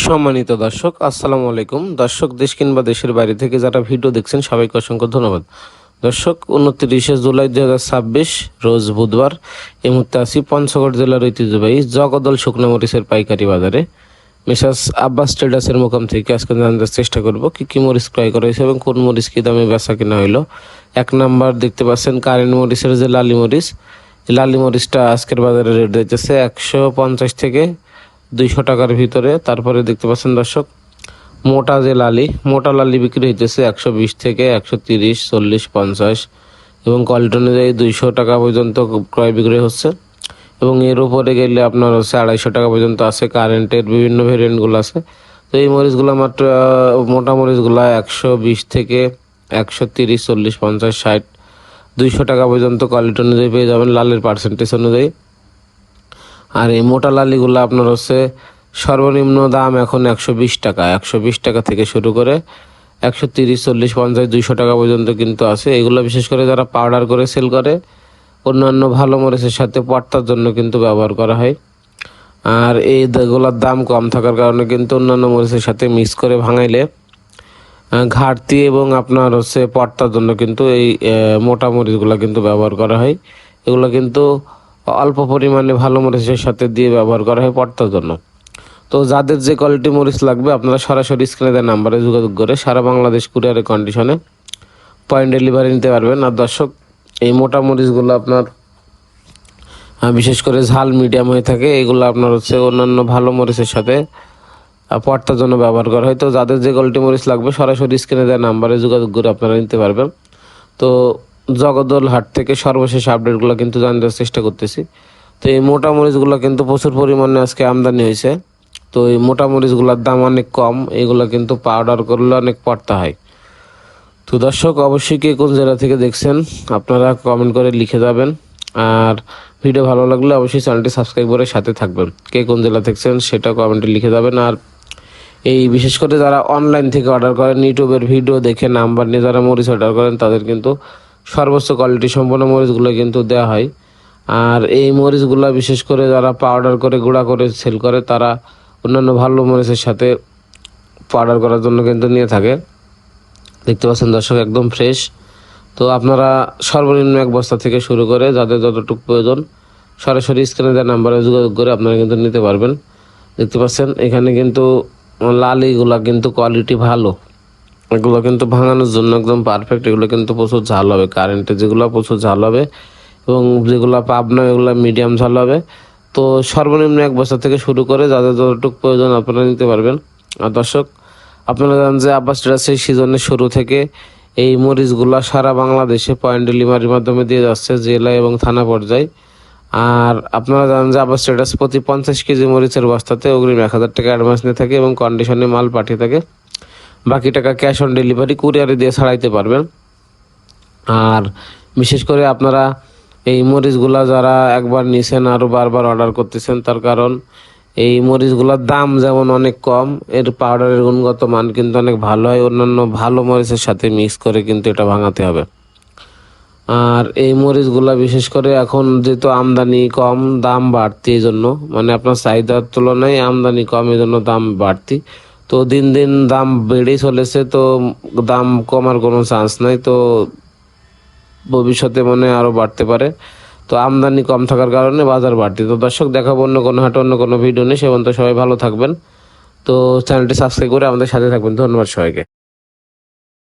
সম্মানিত দর্শক, আসসালামু আলাইকুম। দর্শক, দেশ কিংবা দেশের বাইরে থেকে যারা ভিডিও দেখছেন সবাইকে অসংখ্য ধন্যবাদ। দর্শক, 29শে জুলাই 2026 রোজ বুধবার। এই মুহূর্তে আছি পঞ্চগড় জেলার ঐতিহ্যবাহী জগদল শুকনো মরিচের পাইকারি বাজারে। মিসাস আব্বাস ট্রেডার্সের মোকাম থেকে আজকে জানার চেষ্টা করব কি কি মরিচ ক্রয় করা হয়েছে এবং কোন মরিচ কি দামে বেচা কিনা হইলো। এক নাম্বার দেখতে পাচ্ছেন কারেন্ট মরিচের যে লালি মরিচ, এই লালি মরিচটা আজকের বাজারে রেট দিতেছে 150 থেকে 200 টাকার ভিতরে। তারপরে দেখতে পাচ্ছেন দর্শক, মোটা লালি বিক্রি হইতেছে 120 থেকে 130, 40, 50 এবং কোয়ালিটি অনুযায়ী 200 টাকা পর্যন্ত ক্রয় বিক্রয় হচ্ছে। এবং এর উপরে গেলে আপনার হচ্ছে 250 টাকা পর্যন্ত আছে। কারেন্টের বিভিন্ন ভেরিয়েন্টগুলো আছে। তো এই মরিচগুলো মাত্র মোটা মরিচগুলো 120 থেকে 130, 40, 50, 60, 200 টাকা পর্যন্ত কোয়ালিটি অনুযায়ী পেয়ে যাবেন লালের পার্সেন্টেজ অনুযায়ী। আর এই মোটা লালিগুলো আপনার হচ্ছে সর্বনিম্ন দাম এখন 120 টাকা থেকে শুরু করে 130, 40, 50, 200 টাকা পর্যন্ত কিন্তু আছে। এগুলো বিশেষ করে যারা পাউডার করে সেল করে, অন্যান্য ভালো মরিচের সাথে পর্তার জন্য কিন্তু ব্যবহার করা হয়। আর এইগুলোর দাম কম থাকার কারণে কিন্তু অন্যান্য মরিচের সাথে মিক্স করে ভাঙাইলে ঘাটতি এবং আপনার হচ্ছে পর্তার জন্য কিন্তু এই মোটা মরিচগুলো কিন্তু ব্যবহার করা হয়। এগুলো কিন্তু অল্প পরিমাণে ভালো মরিচের সাথে দিয়ে ব্যবহার করা হয় পর্তার জন্য। তো যাদের যে কোয়ালিটি মরিচ লাগবে আপনারা সরাসরি স্ক্রিনে দেওয়া নাম্বারে যোগাযোগ করে সারা বাংলাদেশ কুরিয়ারের কন্ডিশনে পয়েন্ট ডেলিভারি নিতে পারবেন। আর দর্শক, এই মোটা মরিচগুলো আপনার বিশেষ করে ঝাল মিডিয়াম হয়ে থাকে। এগুলো আপনার হচ্ছে অন্যান্য ভালো মরিচের সাথে পর্তার জন্য ব্যবহার করা হয়। তো যাদের যে কোয়ালিটি মরিচ লাগবে সরাসরি স্ক্রিনে দেওয়া নাম্বারে যোগাযোগ করে আপনারা নিতে পারবেন। তো জগদল হাট থেকে সর্বশেষ আপডেটগুলো কিন্তু জানার চেষ্টা করতেছি। তো এই মোটা মরিচগুলো কিন্তু প্রচুর পরিমাণে আজকে আমদানি হয়েছে। তো এই মোটা মরিচগুলোর দাম অনেক কম, এগুলো কিন্তু পাউডার করলে অনেক পড়তা হয়। তো দর্শক, অবশ্যই কে কোন জেলা থেকে দেখছেন আপনারা কমেন্ট করে লিখে যাবেন। আর ভিডিও ভালো লাগলে অবশ্যই চ্যানেলটি সাবস্ক্রাইব করে সাথে থাকবেন। কে কোন জেলা দেখছেন সেটা কমেন্টে লিখে যাবেন। আর এই বিশেষ করে যারা অনলাইন থেকে অর্ডার করেন, ইউটিউবের ভিডিও দেখে নাম্বার নিয়ে যারা মরিচ অর্ডার করেন, তাদের কিন্তু সর্বোচ্চ কোয়ালিটি সম্পন্ন মরিচগুলো কিন্তু দেওয়া হয়। আর এই মরিচগুলো বিশেষ করে যারা পাউডার করে গুঁড়া করে সেল করে, তারা অন্যান্য ভালো মরিচের সাথে পাউডার করার জন্য কিন্তু নিয়ে থাকে। দেখতে পাচ্ছেন দর্শক, একদম ফ্রেশ। তো আপনারা সর্বনিম্ন 1 বস্তা থেকে শুরু করে যাদের যতটুকু প্রয়োজন সরাসরি স্ক্রিনে দেওয়া নাম্বারে যোগাযোগ করে আপনারা কিন্তু নিতে পারবেন। দেখতে পাচ্ছেন এখানে কিন্তু লালিগুলা কিন্তু কোয়ালিটি ভালো, এগুলো কিন্তু ভাঙানোর জন্য একদম পারফেক্ট। এগুলো কিন্তু প্রচুর ঝাল হবে, কারেন্টে যেগুলো প্রচুর ঝাল হবে এবং যেগুলো পাবনা এগুলো মিডিয়াম ঝাল হবে। তো সর্বনিম্ন 1 বস্তা থেকে শুরু করে যাদের যতটুকু প্রয়োজন আপনারা নিতে পারবেন। আর দর্শক, আপনারা জানেন যে আব্বাস ট্রেডার্স এই সিজনের শুরু থেকে এই মরিচগুলা সারা বাংলাদেশে পয়েন্ট ডেলিভারির মাধ্যমে দিয়ে যাচ্ছে জেলা এবং থানা পর্যায়ে। আর আপনারা জানেন যে আব্বাস ট্রেডার্স প্রতি 50 কেজি মরিচের বস্তাতে অগ্রিম 1000 টাকা অ্যাডভান্স নিয়ে থাকে এবং কন্ডিশনে মাল পাঠিয়ে থাকে। বাকি টাকা ক্যাশ অন ডেলিভারি কুরিয়ারে দিয়ে ছাড়াইতে পারবেন। আর বিশেষ করে আপনারা এই মরিচগুলা যারা একবার নিছেন আরও বারবার অর্ডার করতেছেন, তার কারণ এই মরিচগুলোর দাম যেমন অনেক কম, এর পাউডারের গুণগত মান কিন্তু অনেক ভালো হয়। অন্যান্য ভালো মরিচের সাথে মিক্স করে কিন্তু এটা ভাঙাতে হবে। আর এই মরিচগুলা বিশেষ করে এখন যেহেতু আমদানি কম, দাম বাড়তি, এই জন্য মানে আপনার চাহিদার তুলনায় আমদানি কম, এই জন্য দাম বাড়তি। তো দিন দিন দাম বেড়েই চলেছে, তো দাম কমার কোনো চান্স নাই। তো ভবিষ্যতে মনে আরও বাড়তে পারে। তো আমদানি কম থাকার কারণে বাজার বাড়তি। তো দর্শক, দেখাবো অন্য কোনো হাটে অন্য কোনো ভিডিও নেই। সে পর্যন্ত সবাই ভালো থাকবেন। তো চ্যানেলটি সাবস্ক্রাইব করে আমাদের সাথে থাকবেন। ধন্যবাদ সবাইকে।